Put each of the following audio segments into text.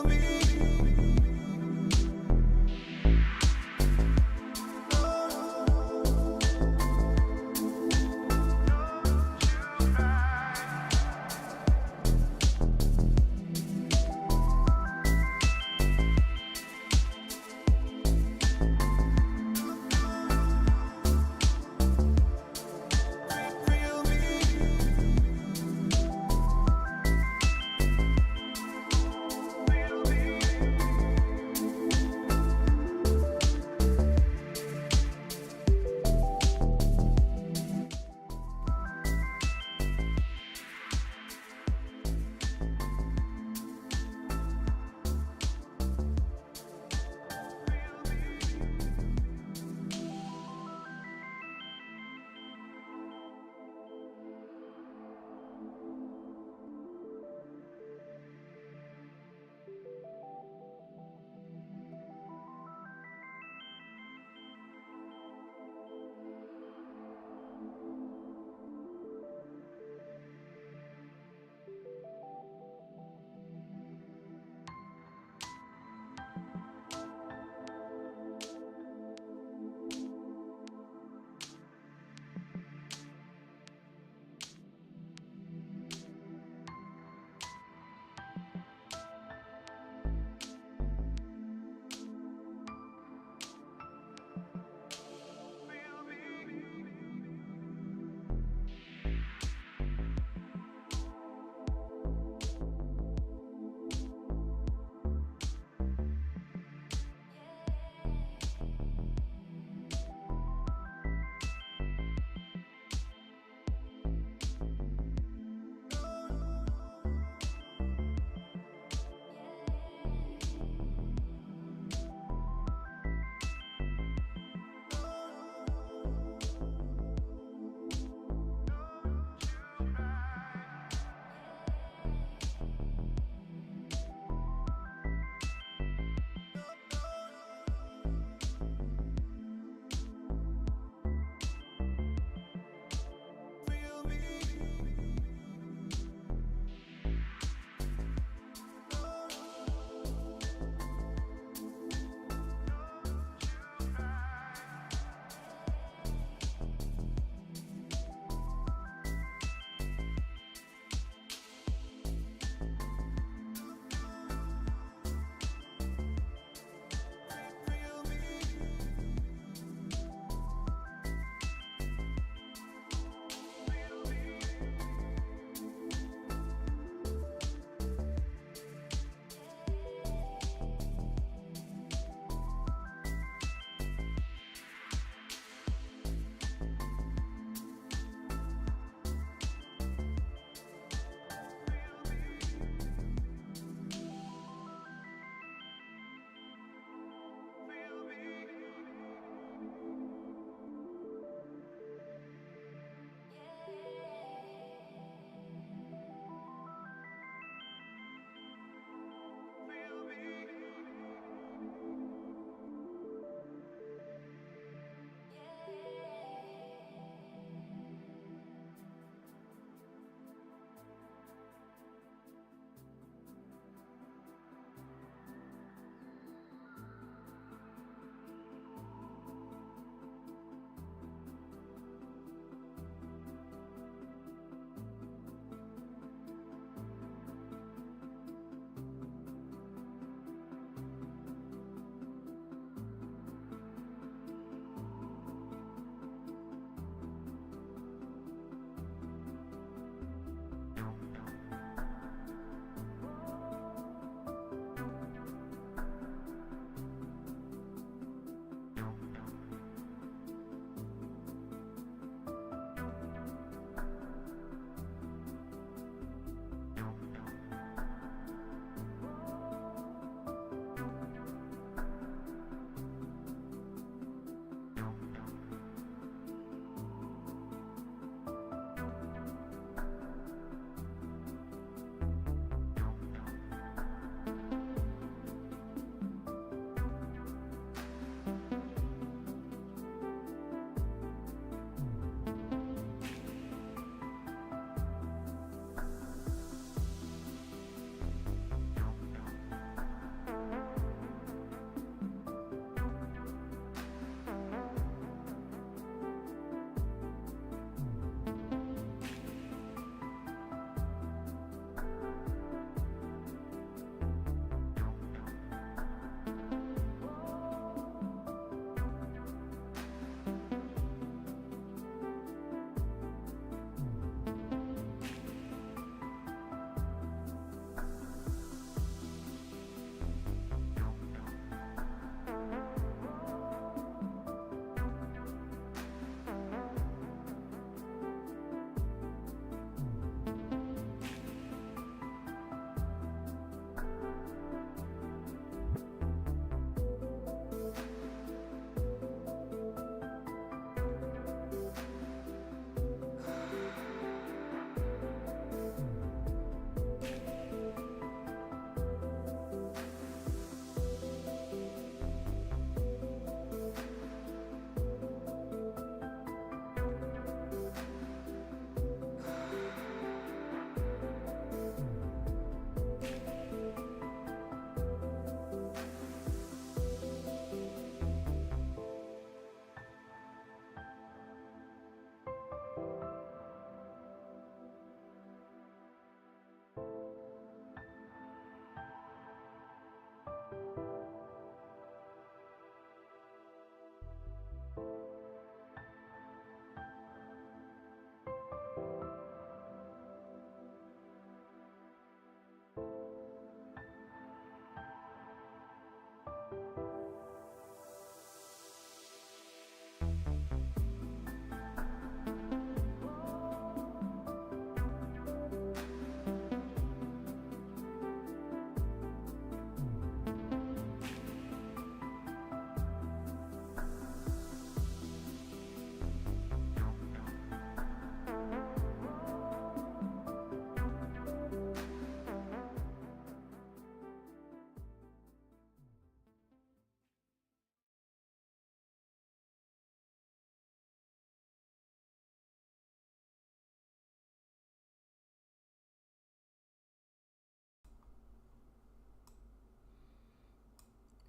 Real me.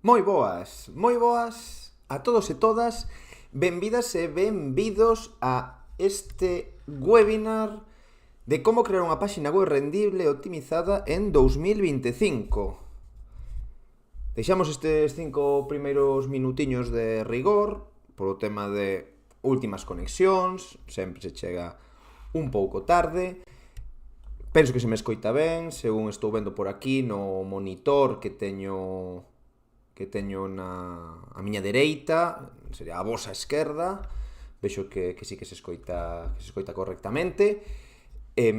Moi boas a todos e todas. Benvidas e benvidos a este webinar de como crear unha páxina web rendible e optimizada en 2025. Deixamos estes 5 primeiros minutiños de rigor polo tema de últimas conexións, sempre se chega un pouco tarde. Penso que se me escoita ben, según estou vendo por aquí no monitor que teño a miña dereita, sería a vosa esquerda. Vexo que sí que se escoita correctamente. E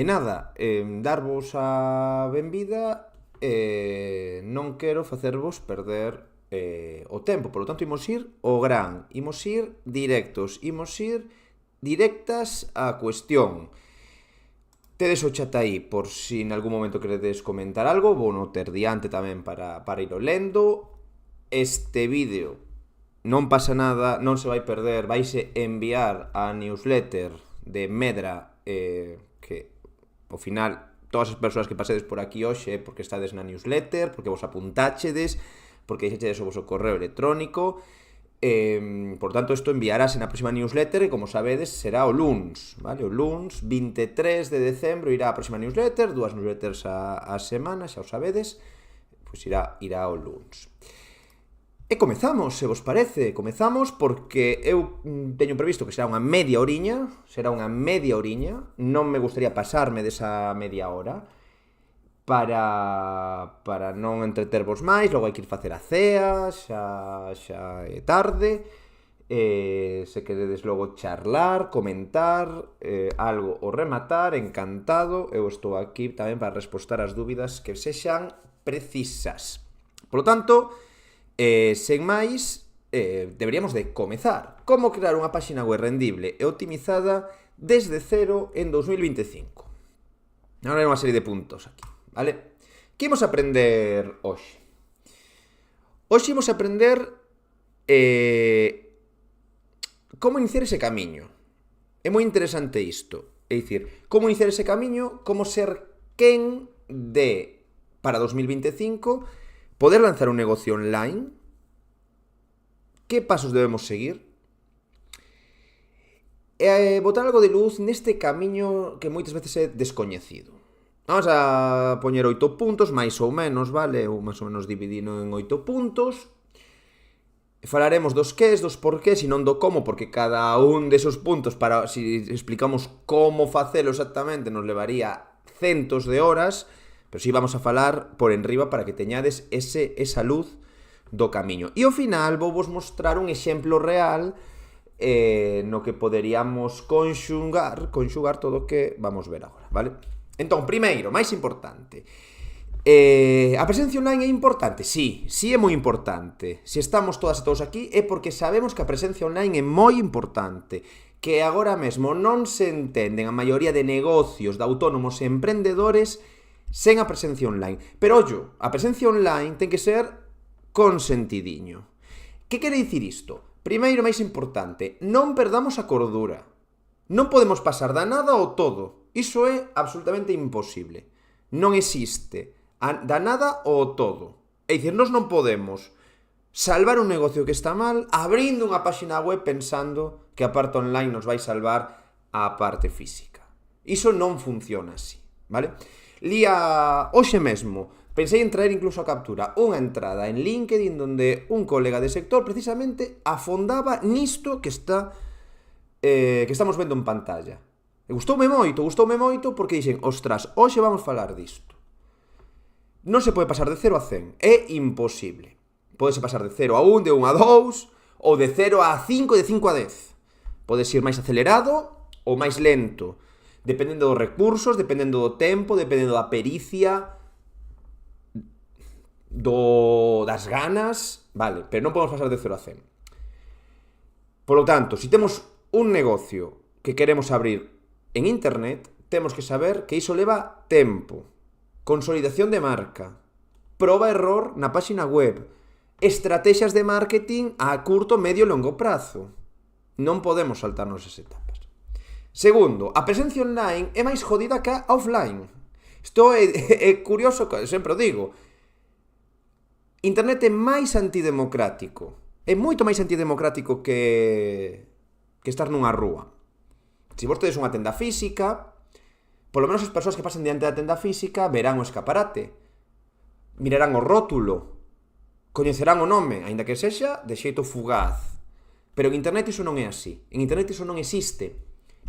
nada, darvos a benvida. Non quero facervos perder o tempo, polo tanto imos ir ao gran, imos ir directos, imos ir directas á cuestión. Tedes o chat aí por si en algún momento queredes comentar algo, vou no ter diante tamén para ir o lendo. Este vídeo non pasa nada, non se vai perder, vaise enviar a newsletter de Medra, que ao final todas as persoas que pasedes por aquí hoxe porque estades na newsletter, porque vos apuntáchedes, porque deixechedes o vosso correo electrónico. Por tanto, isto enviarase na próxima newsletter e, como sabedes, será o luns, vale? O luns 23 de decembro irá a próxima newsletter, 2 newsletters a semana, xa o sabedes, pois irá o luns. E comezamos, se vos parece, comezamos porque eu teño previsto que será unha media oriña, non me gustaría pasarme desa media hora, para non entretervos máis. Logo hai que ir facer a cea, xa é tarde. Se queredes logo charlar, comentar algo ou rematar, encantado. Eu estou aquí tamén para respostar as dúbidas que sexan precisas. Por lo tanto, sen máis, deberíamos de comezar. Como crear unha páxina web rendible e optimizada desde cero en 2025. Agora hai unha serie de puntos aquí, vale? Que imos aprender hoxe? Hoxe imos aprender como iniciar ese camiño. É moi interesante isto. É dicir, como iniciar ese camiño, como ser quen de, para 2025, poder lanzar un negocio online. Que pasos debemos seguir? Botar algo de luz neste camiño que moitas veces é descoñecido. Vamos a poñer 8 puntos, máis ou menos, vale? Ou máis ou menos dividido en 8 puntos. Falaremos dos qués, dos porqués e non do como, porque cada un desos puntos, para si explicamos como facelo exactamente, nos levaría centos de horas, pero si vamos a falar por enriba para que teñades esa luz do camiño. E ao final vou vos mostrar un exemplo real no que poderíamos conxugar todo o que vamos ver agora, vale? Entón, primeiro, máis importante, a presencia online é importante? Sí é moi importante. Se estamos todas e todos aquí é porque sabemos que a presencia online é moi importante, que agora mesmo non se entenden a maioría de negocios de autónomos e emprendedores sen a presencia online. Pero, ollo, a presencia online ten que ser consentidiño. Que quere dicir isto? Primeiro, máis importante, non perdamos a cordura. Non podemos pasar da nada ao todo. Iso é absolutamente imposible. Non existe da nada ao todo. É dicir, nós non podemos salvar un negocio que está mal abrindo unha páxina web pensando que a parte online nos vai salvar a parte física. Iso non funciona así, vale? Lía hoxe mesmo, pensei en traer incluso a captura unha entrada en LinkedIn donde un colega de sector precisamente afondaba nisto que estamos vendo en pantalla. E gustoume moito porque dixen, ostras, hoxe vamos falar disto. Non se pode pasar de 0 a 100, é imposible. Podese pasar de 0 a 1, de 1 a 2, ou de 0 a 5 e de 5 a 10. Podes ir máis acelerado ou máis lento, dependendo dos recursos, dependendo do tempo, dependendo da pericia, das ganas, vale, pero non podemos pasar de 0 a 100. Por lo tanto, se temos un negocio que queremos abrir en internet, temos que saber que iso leva tempo, consolidación de marca, proba e error na páxina web, estrategias de marketing a curto, medio e longo prazo. Non podemos saltarnos esas etapas. Segundo, a presencia online é máis jodida que a offline. Isto é curioso, sempre o digo. Internet é máis antidemocrático. É moito máis antidemocrático que estar nunha rúa. Se vos tedes unha tenda física, polo menos as persoas que pasen diante da tenda física verán o escaparate, mirarán o rótulo, coñecerán o nome, aínda que sexa de xeito fugaz. Pero en internet iso non é así. En internet iso non existe.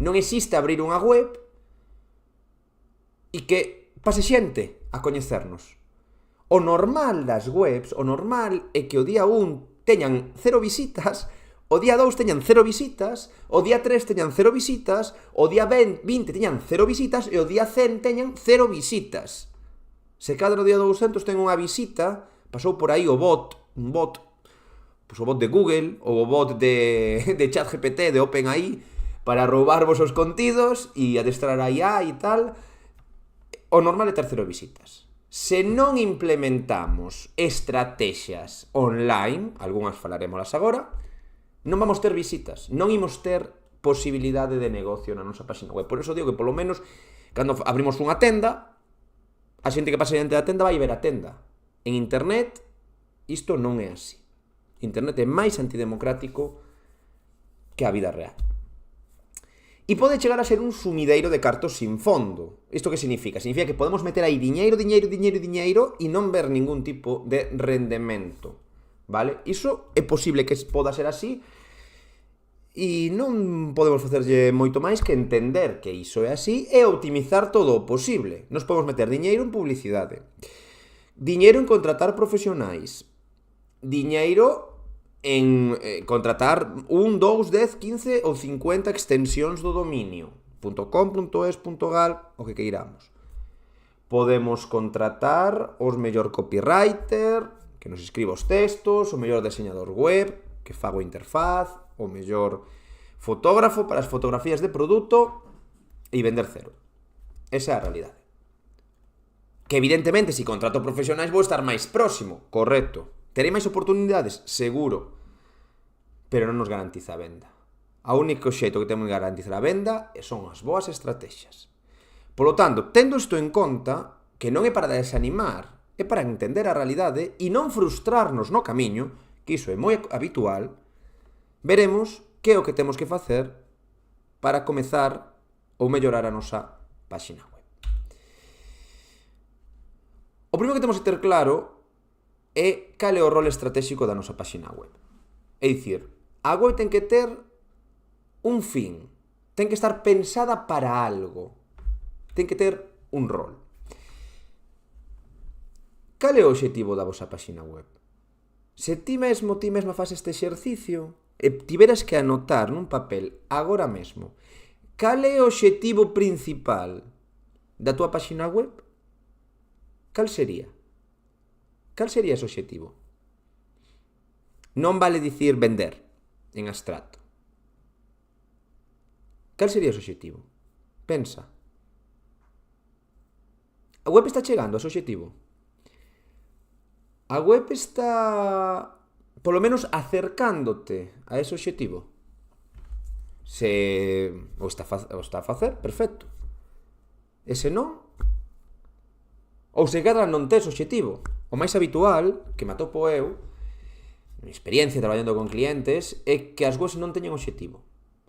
Non existe abrir unha web e que pase xente a coñecernos. O normal das webs, o normal é que o día 1 teñan 0 visitas, o día 2 teñan 0 visitas, o día 3 teñan 0 visitas, o día 20 teñan 0 visitas e o día 100 teñan 0 visitas. Se cadra o día 200 ten unha visita, pasou por aí o bot, pois o bot de Google, ou o bot de ChatGPT, de OpenAI, para roubarvos os contidos e adestrar a IA e tal. O normal é ter 0 visitas. Se non implementamos estrategias online, algunhas falaremos agora, non vamos ter visitas, non imos ter posibilidade de negocio na nosa página web. Por iso digo que polo menos cando abrimos unha tenda, a xente que pasa diante da tenda vai ver a tenda. En internet isto non é así. Internet é máis antidemocrático que a vida real. E pode chegar a ser un sumideiro de cartos sin fondo. Isto que significa? Significa que podemos meter aí diñeiro e non ver ningún tipo de rendemento. Vale? Iso é posible que poda ser así e non podemos facerlle moito máis que entender que iso é así e optimizar todo o posible. Nos podemos meter diñeiro en publicidade, diñeiro en contratar profesionais, diñeiro en contratar 1, 2, 10, 15 ou 50 extensións do dominio .com, .es, .gal, o que queiramos. Podemos contratar os mellor copywriter, que nos escriba os textos, o mellor diseñador web, que faga a interfaz, o mellor fotógrafo para as fotografías de produto e vender 0. Esa é a realidade. Que evidentemente, se contrato profesionais, vou estar máis próximo, correcto. Terei máis oportunidades? Seguro. Pero non nos garantiza a venda. O único xeito que temos de garantizar a venda son as boas estrategias. Por lo tanto, tendo isto en conta, que non é para desanimar, é para entender a realidade e non frustrarnos no camiño, que iso é moi habitual, veremos que é o que temos que facer para comezar ou mellorar a nosa páxina web. O primeiro que temos que ter claro é cal é o rol estratégico da nosa páxina web. É dicir, a web ten que ter un fin, ten que estar pensada para algo, ten que ter un rol. Cal é o obxectivo da vosa páxina web? Se ti mesma faz este exercicio e tiveras que anotar nun papel agora mesmo cal é o obxectivo principal da tua páxina web, cal sería? Cal sería ese obxectivo? Non vale dicir vender en abstracto. Cal sería ese obxectivo? Pensa. A web está chegando a ese obxectivo? A web está, polo menos, acercándote a ese obxectivo? Se o está a facer, perfecto. E se non? Ou se cadra non tes obxectivo? O máis habitual, que me atopo eu, na experiencia traballando con clientes, é que as webs non teñen obxectivo.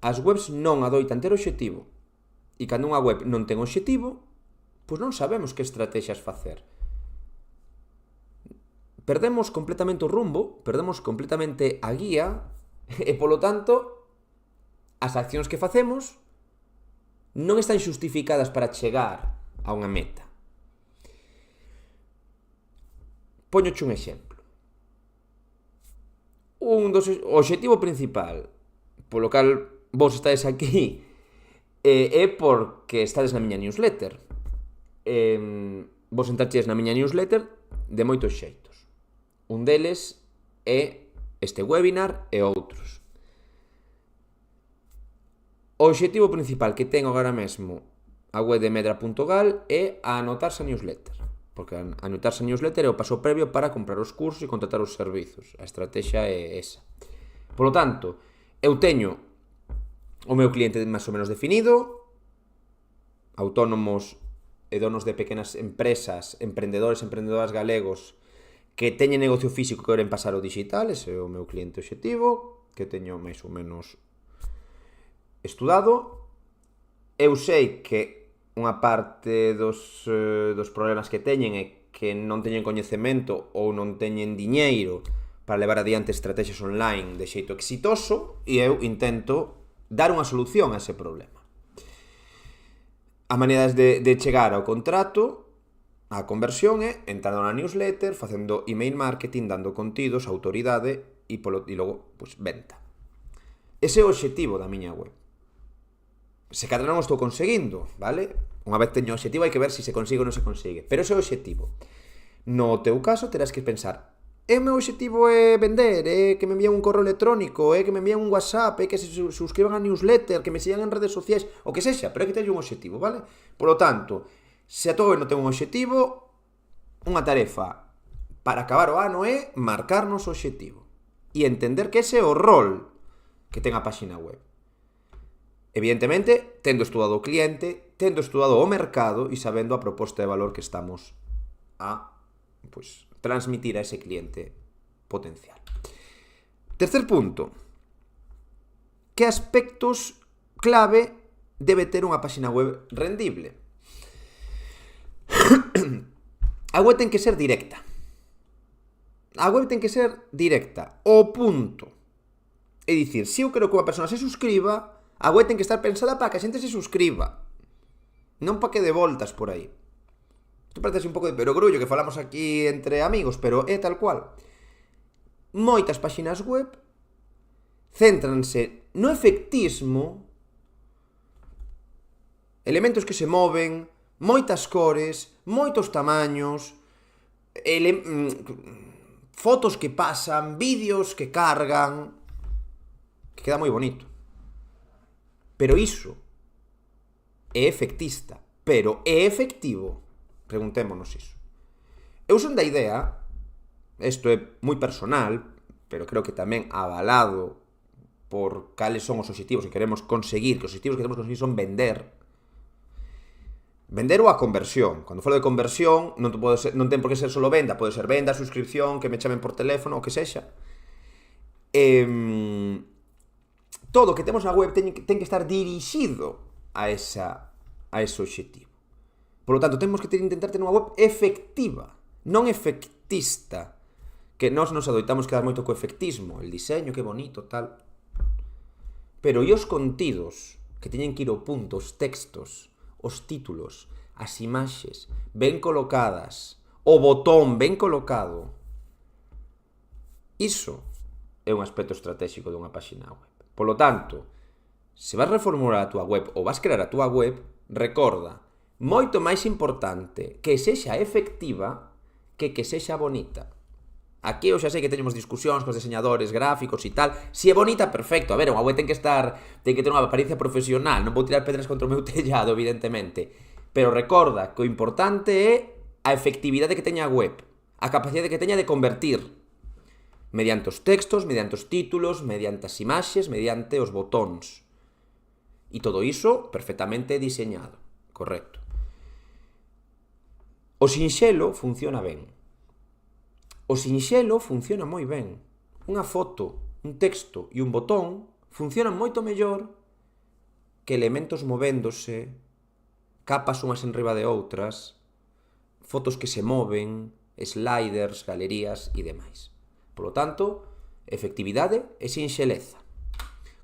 As webs non adoitan ter obxectivo. E cando unha web non ten obxectivo, pois non sabemos que estrategias facer. Perdemos completamente o rumbo, perdemos completamente a guía e, polo tanto, as accións que facemos non están xustificadas para chegar a unha meta. Póñoche un exemplo. O obxectivo principal polo cal vos estades aquí é porque estades na miña newsletter. Vos entraches na miña newsletter de moitos xeitos. Un deles é este webinar e outros. O obxectivo principal que ten agora mesmo a web de medra.gal é a anotarse a newsletter. Porque anotarse a newsletter é o paso previo para comprar os cursos e contratar os servizos. A estrategia é esa. Por lo tanto, eu teño o meu cliente máis ou menos definido, autónomos e donos de pequenas empresas, emprendedoras galegos que teñen negocio físico que queren pasar ao digital, ese é o meu cliente obxectivo, que teño máis ou menos estudado. Eu sei que unha parte dos problemas que teñen é que non teñen coñecemento ou non teñen diñeiro para levar adiante estrategias online de xeito exitoso, e eu intento dar unha solución a ese problema. A maneiras de chegar ao contrato, a conversión é entrando na newsletter, facendo email marketing, dando contidos, autoridade e logo, pues, venta. Ese é o obxectivo da miña web. Se cadra non o estou conseguindo, vale? Unha vez teño o obxectivo, hai que ver se se consigue ou non se consigue. Pero ese é o obxectivo. No teu caso, terás que pensar: o meu obxectivo é vender, é que me envíen un correo electrónico, é que me envíen un WhatsApp, é que se suscriban a newsletter, que me sigan en redes sociais, o que sexa, pero é que teño un obxectivo, vale? Por lo tanto, se a todo non ten un obxectivo, unha tarefa para acabar o ano é marcarnos o obxectivo e entender que ese é o rol que ten a páxina web. Evidentemente, tendo estudado o cliente, tendo estudado o mercado e sabendo a proposta de valor que estamos a, pues, transmitir a ese cliente potencial. Tercer punto. Que aspectos clave debe ter unha páxina web rendible? A web ten que ser directa. A web ten que ser directa, ao punto. É dicir, se eu quero que unha persona se suscriba, a web ten que estar pensada para que a xente se suscriba, non para que dé voltas por aí. Isto parece un pouco de perogrullo que falamos aquí entre amigos, pero é tal cual. Moitas páxinas web céntranse no efectismo, elementos que se moven, moitas cores, moitos tamaños, fotos que pasan, vídeos que cargan, que queda moi bonito. Pero iso é efectista, pero é efectivo? Preguntémonos iso. Eu son da idea, isto é moi personal, pero creo que tamén avalado por cales son os obxectivos que queremos conseguir, que os obxectivos que queremos conseguir son vender. Vender ou a conversión. Cando falo de conversión, non ten por que ser solo venda, pode ser venda, suscripción, que me chamen por teléfono, o que sexa. Todo o que temos na web ten que estar dirixido a ese obxectivo. Por lo tanto, temos que intentar ter unha web efectiva, non efectista, que nós nos adoitamos quedar moito co efectismo, el diseño, que bonito, tal. Pero e os contidos, que teñen que ir ao punto, os textos, os títulos, as imaxes, ben colocadas, o botón ben colocado. Iso é un aspecto estratégico dunha páxina web. Por lo tanto, se vas reformular a túa web ou vas crear a túa web, recorda, moito máis importante que sexa efectiva que sexa bonita. Aquí eu xa sei que teñemos discusións cos diseñadores gráficos e tal. Se é bonita, perfecto. A ver, unha web ten que ter unha apariencia profesional. Non vou tirar pedras contra o meu tellado, evidentemente. Pero recorda que o importante é a efectividade que teña a web, a capacidade que teña de convertir, mediante os textos, mediante os títulos, mediante as imaxes, mediante os botóns. E todo iso perfectamente diseñado. Correcto. O sinxelo funciona ben. O sinxelo funciona moi ben. Unha foto, un texto e un botón funcionan moito mellor que elementos movéndose, capas unhas enriba de outras, fotos que se moven, sliders, galerías e demais. Por lo tanto, efectividade e sinxeleza.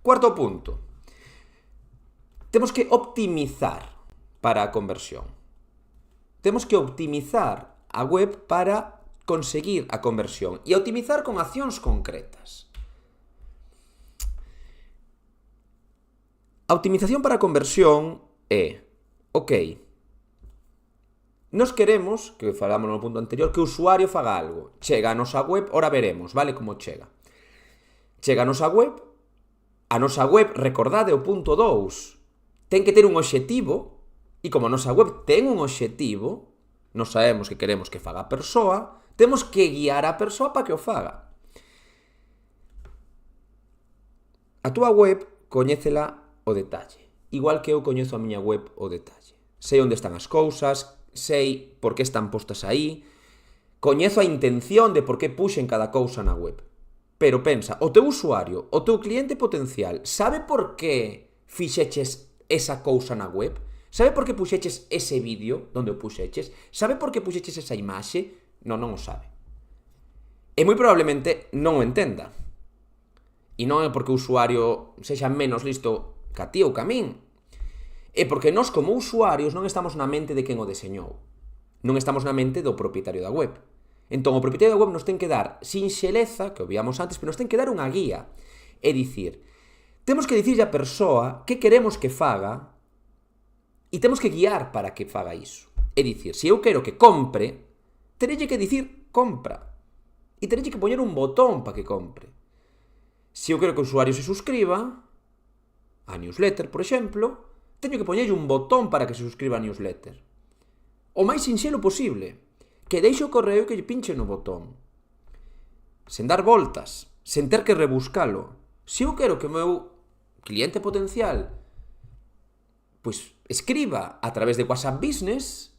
Cuarto punto. Temos que optimizar para a conversión. Temos que optimizar a web para conseguir a conversión e optimizar con accións concretas. A optimización para a conversión é, ok, nos queremos, que falamos no punto anterior, que o usuario faga algo. Chega a nosa web, ora veremos, vale, como chega. Chega a nosa web, recordade o punto 2, ten que ter un obxectivo, e como a nosa web ten un obxectivo, nos sabemos que queremos que faga a persoa, temos que guiar a persoa para que o faga. A túa web coñécela o detalle, igual que eu coñezo a miña web o detalle. Sei onde están as cousas, sei por que están postas aí, Coñezo a intención de por que puxen cada cousa na web. Pero pensa, o teu usuario, o teu cliente potencial, sabe por que fixeches esa cousa na web? Sabe por que puxeches ese vídeo donde o puxeches? Sabe por que puxeches esa imaxe? Non o sabe. E moi probablemente non o entenda. E non é porque o usuario sexa menos listo que a ti ou que a min. É porque nós como usuarios non estamos na mente de quen o deseñou. Non estamos na mente do propietario da web. Entón, o propietario da web nos ten que dar sinxeleza, que o víamos antes, pero nos ten que dar unha guía. É dicir, temos que dicirlle a persoa que queremos que faga e temos que guiar para que faga iso. É dicir, se eu quero que compre, terelle que dicir compra. E terelle que poñer un botón para que compre. Se eu quero que o usuario se suscriba a newsletter, por exemplo, teño que poñerlle un botón para que se suscriba a newsletter. O máis sinxelo posible. Que deixe o correo e que lle pinche no botón. Sen dar voltas, sen ter que rebuscalo. Se eu quero que o meu cliente potencial pois escriba a través de WhatsApp Business,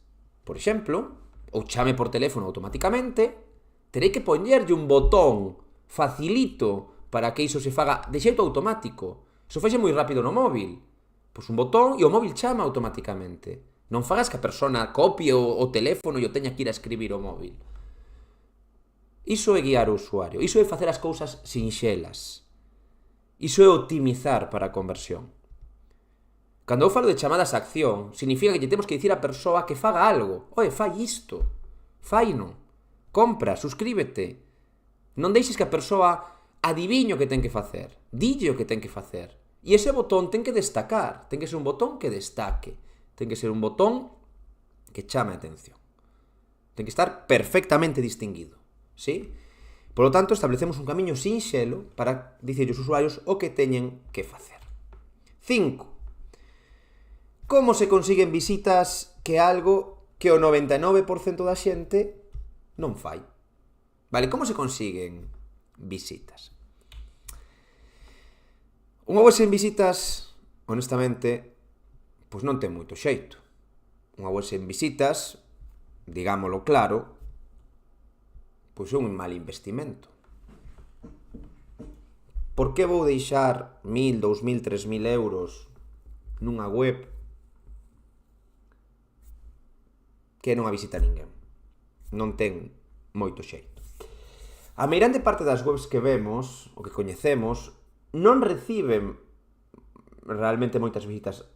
por exemplo, ou chame por teléfono automáticamente, terei que poñerlle un botón facilito para que iso se faga de xeito automático. Iso faixe moi rápido no móvil. Pois un botón e o móvil chama automáticamente. Non fagas que a persona copie o teléfono e o teña que ir a escribir o móvil. Iso é guiar o usuario. Iso é facer as cousas sinxelas. Iso é optimizar para a conversión. Cando eu falo de chamadas a acción, significa que lle temos que dicir a persoa que faga algo. Oe, fai isto. Faino. Compra, suscríbete. Non deixes que a persoa adiviñe o que ten que facer. Dille o que ten que facer. E ese botón ten que destacar. Ten que ser un botón que destaque. Ten que ser un botón que chame a atención. Ten que estar perfectamente distinguido. ¿Sí? Por lo tanto, establecemos un camiño sinxelo para dicirle aos usuarios o que teñen que facer. 5. Como se consiguen visitas que algo que o 99% da xente non fai? Vale, como se consiguen visitas? Unha web sen visitas, honestamente, pois non ten moito xeito. Unha web sen visitas, digámolo claro, pois é un mal investimento. Por que vou deixar 1.000, 2.000, 3.000 euros nunha web que non a visita ninguén? Non ten moito xeito. A meirande parte das webs que vemos, o que coñecemos, non reciben realmente moitas visitas.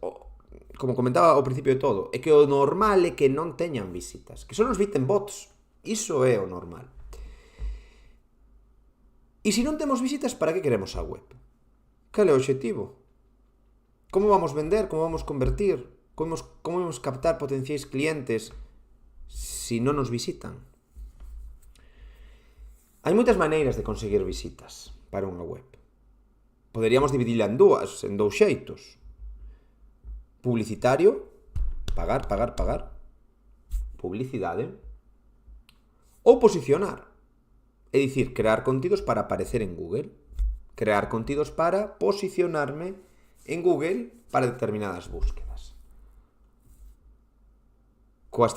Como comentaba ao principio de todo, é que o normal é que non teñan visitas, que só nos visiten bots. Iso é o normal. E se non temos visitas, para que queremos a web? Cal é o obxectivo? Como vamos vender? Como vamos convertir? Como vamos captar potenciais clientes se non nos visitan? Hai moitas maneiras de conseguir visitas para unha web. Poderíamos dividila en dous xeitos. Publicitario, pagar, publicidade, ou posicionar, é dicir, crear contidos para aparecer en Google, crear contidos para posicionarme en Google para determinadas búsquedas. Coas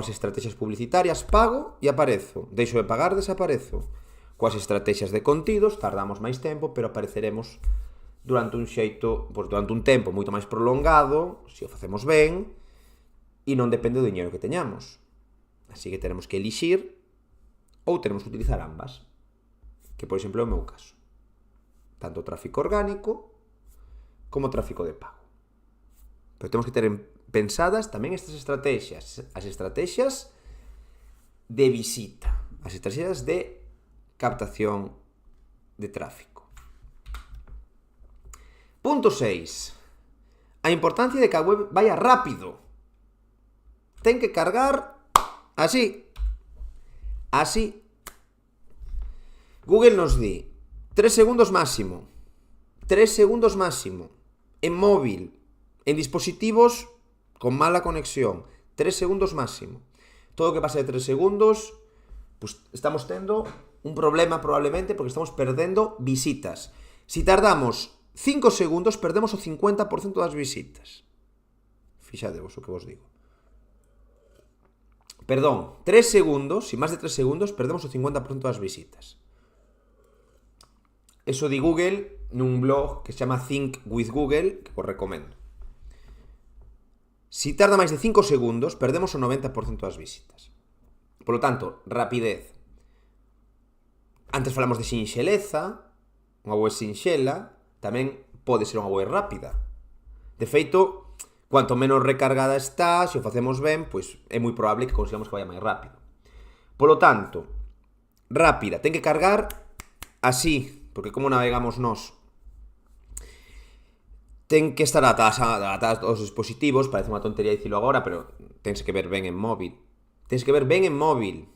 estrategias publicitarias pago e aparezo, deixo de pagar, desaparezo. Coas estrategias de contidos tardamos máis tempo, pero apareceremos durante un tempo moito máis prolongado, se o facemos ben, e non depende do diñeiro que teñamos. Así que teremos que elixir ou teremos que utilizar ambas, que por exemplo é o meu caso. Tanto tráfico orgánico como tráfico de pago. Pero temos que ter pensadas tamén estas estrategias, as estrategias de visita, as estrategias de captación de tráfico. Punto 6. A importancia de que a web vaya rápido. Ten que cargar así. Así. Google nos di 3 segundos máximo. 3 segundos máximo. En móvil. En dispositivos con mala conexión. 3 segundos máximo. Todo o que pase de 3 segundos, pues estamos tendo un problema probablemente porque estamos perdendo visitas. Si tardamos 5 segundos, perdemos o 50% das visitas. Fixadevos o que vos digo. Perdón, 3 segundos, si máis de 3 segundos, perdemos o 50% das visitas. Eso di Google nun blog que se chama Think with Google, que vos recomendo. Si tarda máis de 5 segundos, perdemos o 90% das visitas. Por lo tanto, rapidez. Antes falamos de sinxeleza, unha web sinxela, tamén pode ser unha web rápida. De feito, cuanto menos recargada está, se o facemos ben, pois é moi probable que consigamos que vaya máis rápido. Por lo tanto, rápida, ten que cargar así, porque como navegamos nós? Ten que estar atadas aos dispositivos, parece unha tontería dicilo agora, pero tense que ver ben en móvil. Tens que ver ben en móvil.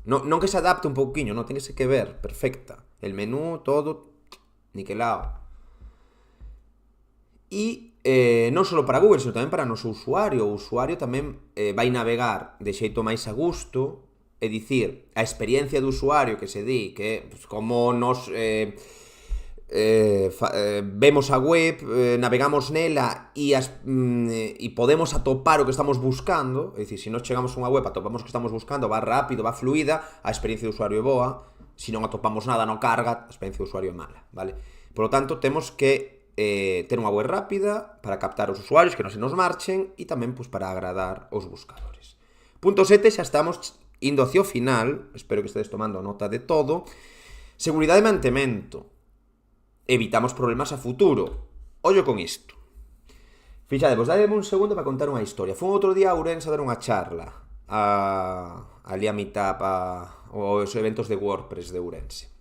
Non que se adapte un pouquiño, non, tens que ver, perfecta. El menú, todo, niquelado. E non só para Google, sino tamén para o noso usuario. O usuario tamén vai navegar de xeito máis a gusto, é dicir, a experiencia do usuario que se di, que pues, como nos vemos a web, navegamos nela e podemos atopar o que estamos buscando, é dicir, se nos chegamos a unha web, atopamos o que estamos buscando, va rápido, va fluida, a experiencia do usuario é boa, se non atopamos nada, non carga, a experiencia do usuario é mala, vale? Por lo tanto, temos que ter unha web rápida para captar os usuarios que non se nos marchen e tamén pues, para agradar os buscadores. Punto 7, xa estamos indo hacia o final, espero que estedes tomando nota de todo. Seguridade e mantemento. Evitamos problemas a futuro. Ollo con isto. Fixadevos, dademe un segundo para contar unha historia. Fui outro día a Ourense a dar unha charla ali a Meetup, aos eventos de WordPress de Ourense.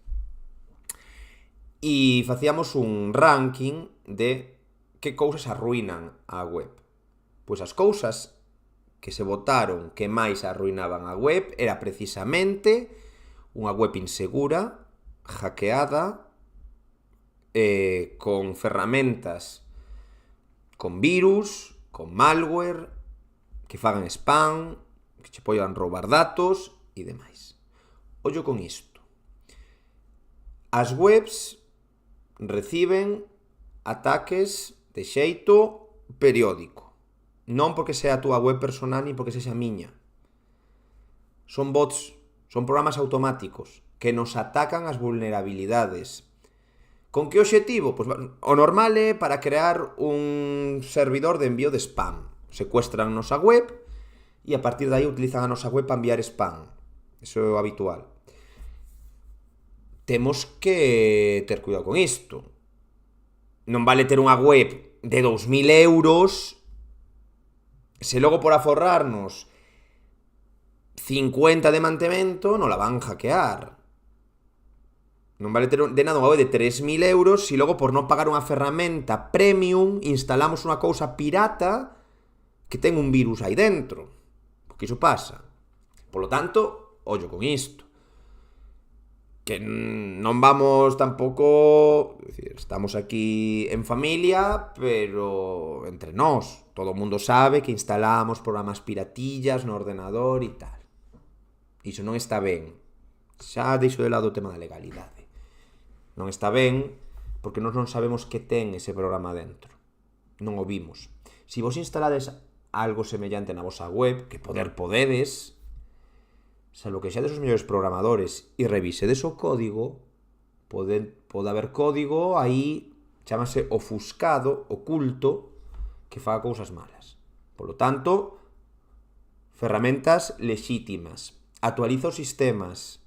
E facíamos un ranking de que cousas arruinan a web. Pois as cousas que se votaron que máis arruinaban a web era precisamente unha web insegura, hackeada, con ferramentas, con virus, con malware, que fagan spam, que che poidan roubar datos e demais. Ollo con isto. As webs reciben ataques de xeito periódico. Non porque sea a túa web personal ni porque sexa a miña. Son bots, son programas automáticos que nos atacan as vulnerabilidades. Con que obxectivo? Pois, o normal é para crear un servidor de envío de spam. Secuestran a nosa web e a partir de aí utilizan a nosa web para enviar spam. Eso é o habitual. Temos que ter cuidado con isto. Non vale ter unha web de 2.000 euros se logo por aforrarnos 50 de mantemento non la van hackear. Non vale ter de nada unha web de 3.000 euros se logo por non pagar unha ferramenta premium instalamos unha cousa pirata que ten un virus aí dentro. Porque iso pasa. Por lo tanto, ollo con isto. Que non vamos tampouco, decir, estamos aquí en familia, pero entre nós, todo o mundo sabe que instalamos programas piratillas no ordenador e tal. Iso non está ben. Xa deixo de lado o tema da legalidade. Non está ben porque nós non sabemos que ten ese programa dentro. Non o vimos. Se vos instalades algo semellante na vosa web, que podedes, salvo que xedes os mellores programadores e revisedes o código, pode haber código aí, chámase ofuscado, oculto, que faga cousas malas. Por lo tanto, ferramentas lexítimas. Actualiza os sistemas.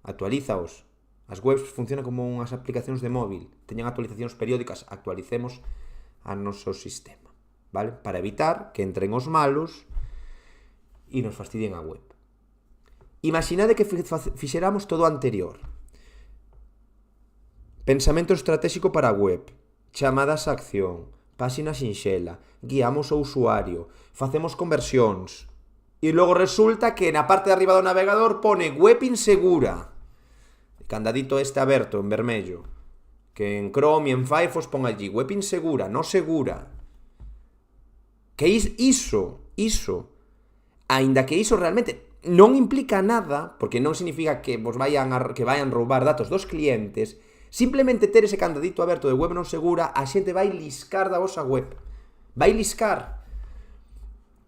Actualízaos. As webs funcionan como unhas aplicacións de móvil. Teñen actualizacións periódicas. Actualicemos a noso sistema. Vale? Para evitar que entren os malos e nos fastidien a web. Imaginade que fixéramos todo o anterior. Pensamento estratégico para a web, chamadas a acción, páxina sinxela, guiamos o usuario, facemos conversións. E logo resulta que na parte de arriba do navegador pone web insegura. O candadito este aberto en vermello. Que en Chrome e en Firefox pon allí web insegura, no segura. Que iso, aínda que iso realmente non implica nada, porque non significa que vos vayan roubar datos dos clientes, simplemente ter ese candadito aberto de web non segura, a xente vai liscar da vosa web. Vai liscar.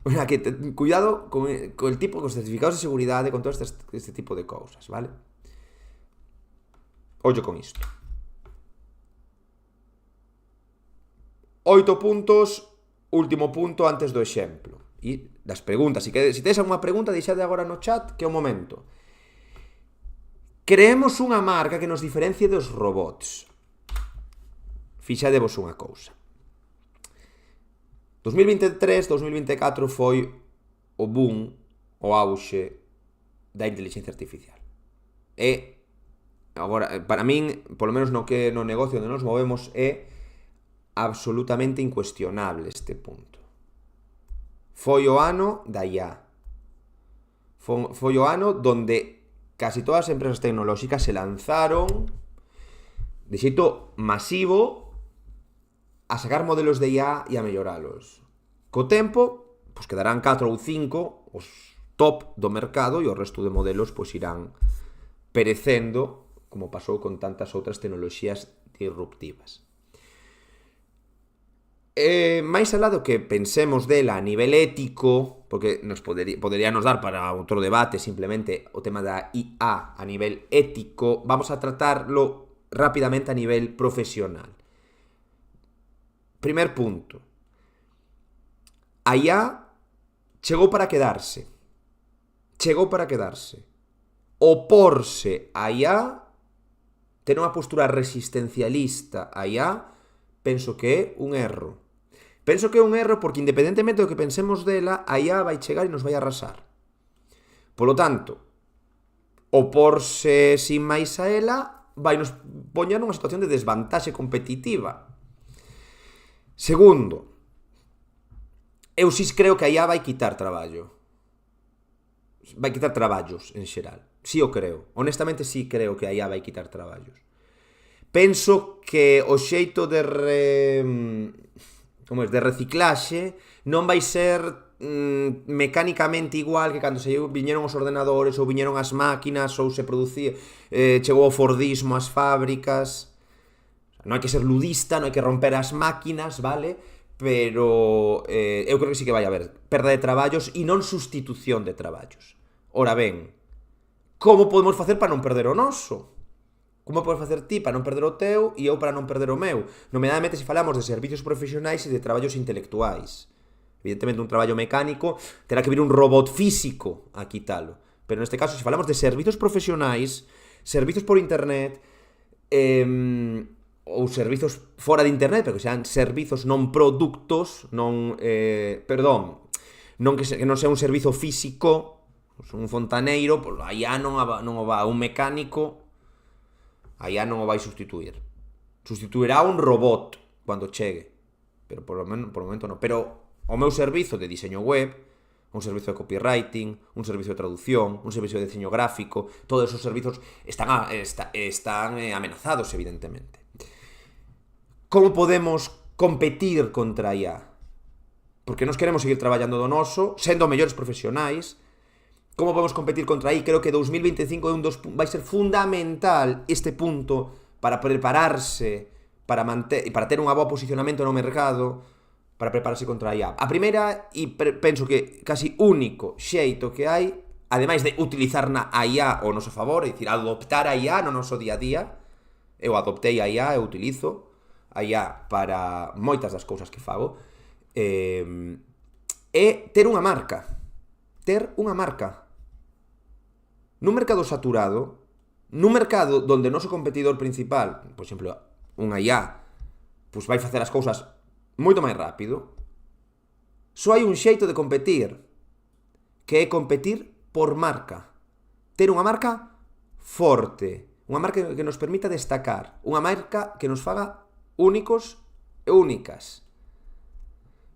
O sea, cuidado con el tipo, con os certificados de seguridade, con todo este tipo de cousas, vale? Ollo con isto. 8 puntos, último punto antes do exemplo. E das preguntas, se tedes alguma pregunta, deixade agora no chat, que é o momento. Creemos unha marca que nos diferencie dos robots. Fixadevos unha cousa. 2023-2024 foi o boom, o auxe da inteligencia artificial. E, agora, para min, polo menos no negocio onde nos movemos, é absolutamente incuestionable este punto. Foi o ano da IA. Foi o ano donde casi todas as empresas tecnolóxicas se lanzaron de xeito masivo a sacar modelos de IA e a melloralos. Co tempo, pois quedarán 4 ou 5 os top do mercado e o resto de modelos pois irán perecendo, como pasou con tantas outras tecnoloxías disruptivas. Máis alá do que pensemos dela a nivel ético, porque podería nos dar para outro debate simplemente o tema da IA a nivel ético, vamos a tratarlo rapidamente a nivel profesional. Primer punto. A IA chegou para quedarse. Chegou para quedarse. Oporse a IA, ter unha postura resistencialista a IA, penso que é un erro. Penso que é un erro porque, independentemente do que pensemos dela, a IA vai chegar e nos vai arrasar. Polo tanto, oporse sin máis a ela vai nos poñer nunha situación de desvantaxe competitiva. Segundo, eu si creo que a IA vai quitar traballo. Vai quitar traballos, en xeral. Si o creo. Honestamente, si creo que a IA vai quitar traballos. Penso que o xeito de reciclaxe non vai ser mecánicamente igual que cando se viñeron os ordenadores ou viñeron as máquinas ou se producía, chegou o Fordismo ás fábricas. Non hai que ser ludista, non hai que romper as máquinas, vale? Pero eu creo que sí que vai haber perda de traballos e non sustitución de traballos. Ora ben, como podemos facer para non perder o noso? Como podes facer ti para non perder o teu e eu para non perder o meu? Nomeadamente se falamos de servicios profesionais e de traballos intelectuais. Evidentemente un traballo mecánico terá que vir un robot físico a quitalo. Pero neste caso, se falamos de servicios profesionais, servicios por internet, ou servizos fora de internet, pero que sean servizos non produtos, non que non sea un servizo físico, un fontaneiro, pois aí non o va un mecánico, aí non o vai sustituir. Sustituirá un robot cando chegue, pero por momento non. Pero o meu servizo de diseño web, un servizo de copywriting, un servizo de traducción, un servizo de diseño gráfico, todos esos servizos están amenazados, evidentemente. Como podemos competir contra a IA? Porque nos queremos seguir traballando do noso, sendo mellores profesionais. Como podemos competir contra a IA? Creo que 2025 vai ser fundamental este punto para prepararse, para ter un bo posicionamento no mercado, para prepararse contra a IA. A primeira, e penso que casi único xeito que hai, ademais de utilizar a IA ao noso favor, é dicir, adoptar a IA no noso día a día, eu adoptei a IA, eu utilizo a IA para moitas das cousas que fago, é ter unha marca. Ter unha marca. Nun mercado saturado, nun mercado donde o noso competidor principal, por exemplo, unha IA, pois vai facer as cousas moito máis rápido, só hai un xeito de competir, que é competir por marca. Ter unha marca forte, unha marca que nos permita destacar, unha marca que nos faga únicos e únicas.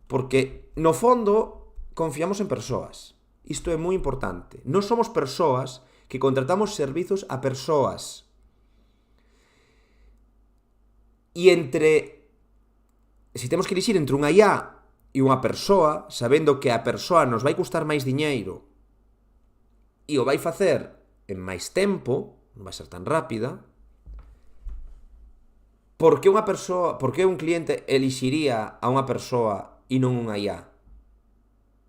Porque, no fondo, confiamos en persoas. Isto é moi importante. Non somos persoas que contratamos servizos a persoas. E se temos que elixir entre unha IA e unha persoa, sabendo que a persoa nos vai custar máis diñeiro e o vai facer en máis tempo, non vai ser tan rápida, por que un cliente elixiría a unha persoa e non unha IA?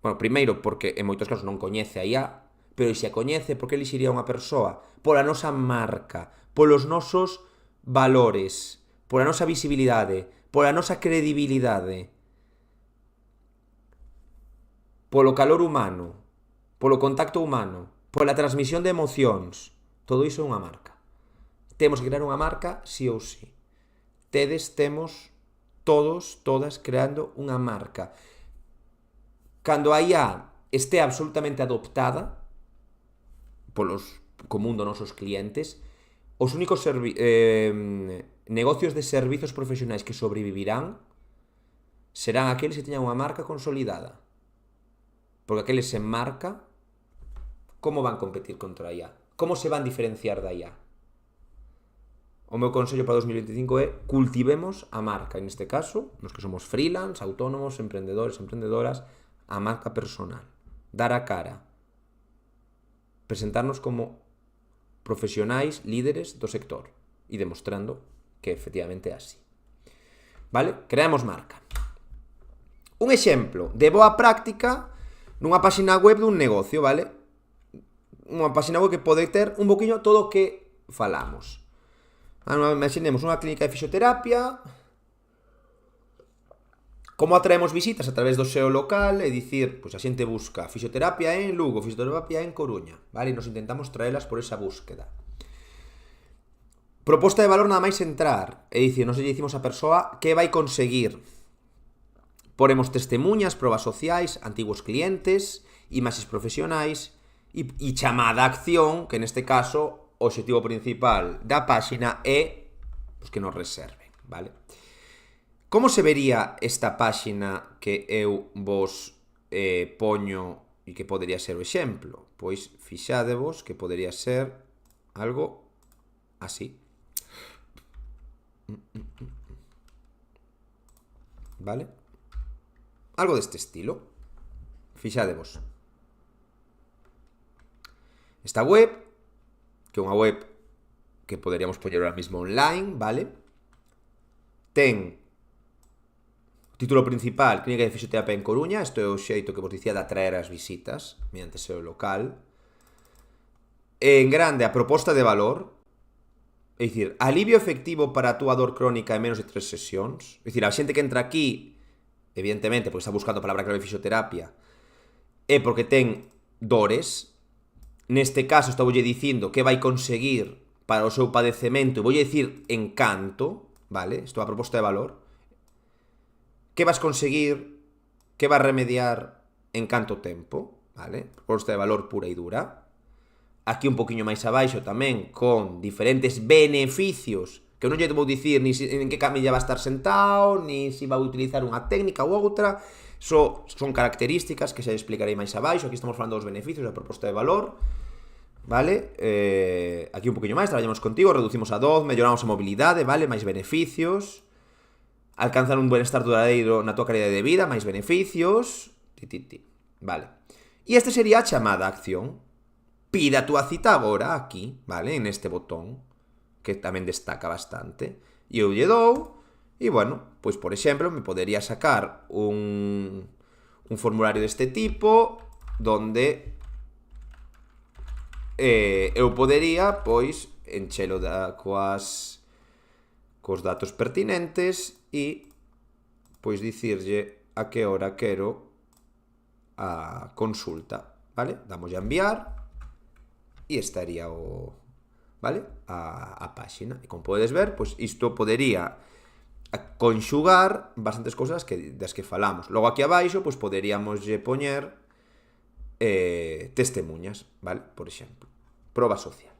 Bueno, primeiro, porque en moitos casos non coñece a IA, pero se a coñece, por que elixiría unha persoa? Pola nosa marca, polos nosos valores, pola nosa visibilidade, pola nosa credibilidade, polo calor humano, polo contacto humano, pola transmisión de emocións. Todo iso é unha marca. Temos que crear unha marca sí ou sí. Temos, todos, todas, creando unha marca. Cando a IA este absolutamente adoptada co mundo dos nosos clientes, os únicos negocios de servizos profesionais que sobrevivirán serán aqueles que teñan unha marca consolidada. Porque aqueles sen marca, como van competir contra a IA? Como se van diferenciar da IA? O meu consello para 2025 é cultivemos a marca, neste caso, nos que somos freelance, autónomos, emprendedores, emprendedoras, a marca personal. Dar a cara. Presentarnos como profesionais, líderes do sector e demostrando que efectivamente é así. Vale? Creamos marca. Un exemplo de boa práctica nunha página web dun negocio, vale? Unha página web que pode ter un poquinho todo o que falamos. Imaginemos unha clínica de fisioterapia. Como atraemos visitas a través do SEO local, é dicir, pois a xente busca fisioterapia en Lugo, fisioterapia en Coruña, vale? E nos intentamos traelas por esa búsqueda. Proposta de valor nada máis entrar, é dicir, nos lle dicimos a persoa que vai conseguir. Poremos testemunhas, probas sociais, antigos clientes, imaxes profesionais e chamada a acción, que neste caso o objetivo principal da páxina é pues, que nos reserven, vale? Como se vería esta páxina que eu vos poño e que podería ser o exemplo? Pois fixádevos que podería ser algo así. Vale? Algo deste estilo. Fixádevos. Esta web, que é unha web que poderíamos poñer ahora mismo online, vale? Ten título principal, Clínica de Fisioterapia en Coruña. Isto é o xeito que vos dicía de atraer as visitas mediante SEO local. En grande, a proposta de valor, é dicir, alivio efectivo para a túa dor crónica en menos de 3 sesións. É dicir, a xente que entra aquí, evidentemente, porque está buscando a palabra clave de fisioterapia, é porque ten dores. Neste caso, estoulle dicindo que vai conseguir para o seu padecemento, e voulle dicir encanto, vale? Isto é a proposta de valor. Que vas conseguir, que vas remediar en canto tempo, vale? Proposta de valor pura e dura. Aquí un poquinho máis abaixo tamén con diferentes beneficios, que non lle vou dicir ni en que camilla va a estar sentado, ni se va a utilizar unha técnica ou outra. Son características que xa explicarei máis abaixo. Aquí estamos falando dos beneficios da proposta de valor, vale? Aquí un poquinho máis, traballamos contigo, reducimos a 12, melloramos a mobilidade, vale? Máis beneficios. Alcanzar un benestar duradeiro na tua calidade de vida, máis beneficios, vale. E este sería a chamada a acción. Pida a túa cita agora, aquí, vale, en este botón, que tamén destaca bastante. E eu lle dou, e bueno, pois por exemplo, me podería sacar un formulario deste tipo, donde eu podería, pois, enchelo cos datos pertinentes e pois dicirlle a que hora quero a consulta, vale? Damos a enviar e estaría vale? A páxina. E como podes ver, pois isto podería conxugar bastantes cousas das que falamos. Logo aquí abaixo, pois poderíamos poñer testemunhas, vale? Por exemplo, proba social.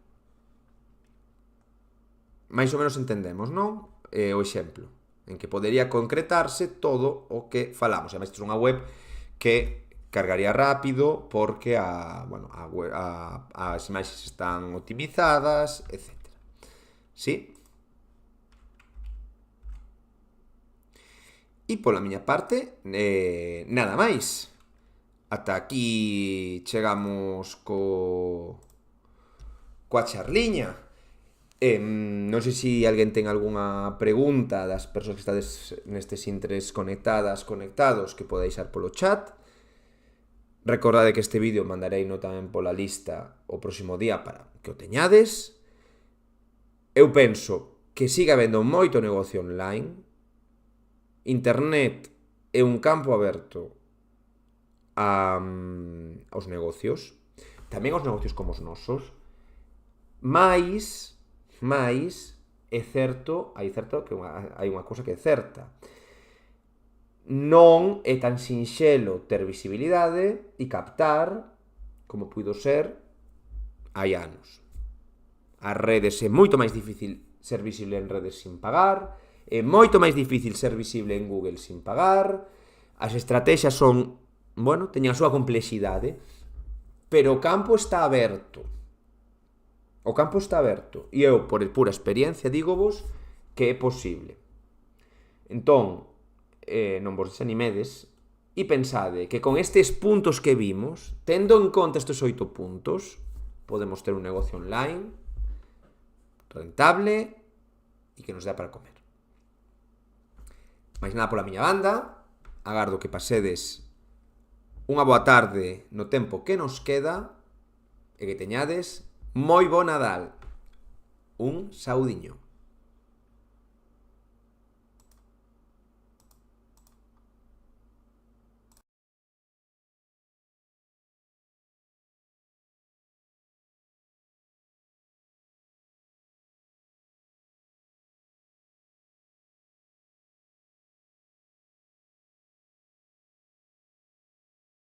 Mais ou menos entendemos, non? O exemplo en que podería concretarse todo o que falamos. Ademais, isto é unha web que cargaría rápido porque as imaxes están optimizadas, etc. ¿Sí? E pola miña parte, nada máis. Ata aquí chegamos coa charliña. Non sei se alguén ten algunha pregunta das persoas que estades nestes intres conectados que podáis xar polo chat. Recordade que este vídeo mandareino tamén pola lista o próximo día para que o teñades. Eu penso que siga habendo moito negocio online. Internet é un campo aberto aos negocios, tamén aos negocios como os nosos, mais é certo, hai unha cousa que é certa. Non é tan sinxelo ter visibilidade e captar como puido ser hai anos. As redes é moito máis difícil ser visible en redes sin pagar, é moito máis difícil ser visible en Google sin pagar, as estrategias son, bueno, teñen a súa complexidade, pero o campo está aberto. O campo está aberto. E eu, por pura experiencia, dígovos que é posible. Entón, non vos desanimedes e pensade que con estes puntos que vimos, tendo en conta estes 8 puntos, podemos ter un negocio online rentable e que nos dá para comer. Mais nada pola miña banda, agardo que pasedes unha boa tarde no tempo que nos queda e que teñades moi bo Nadal. Un saudiño.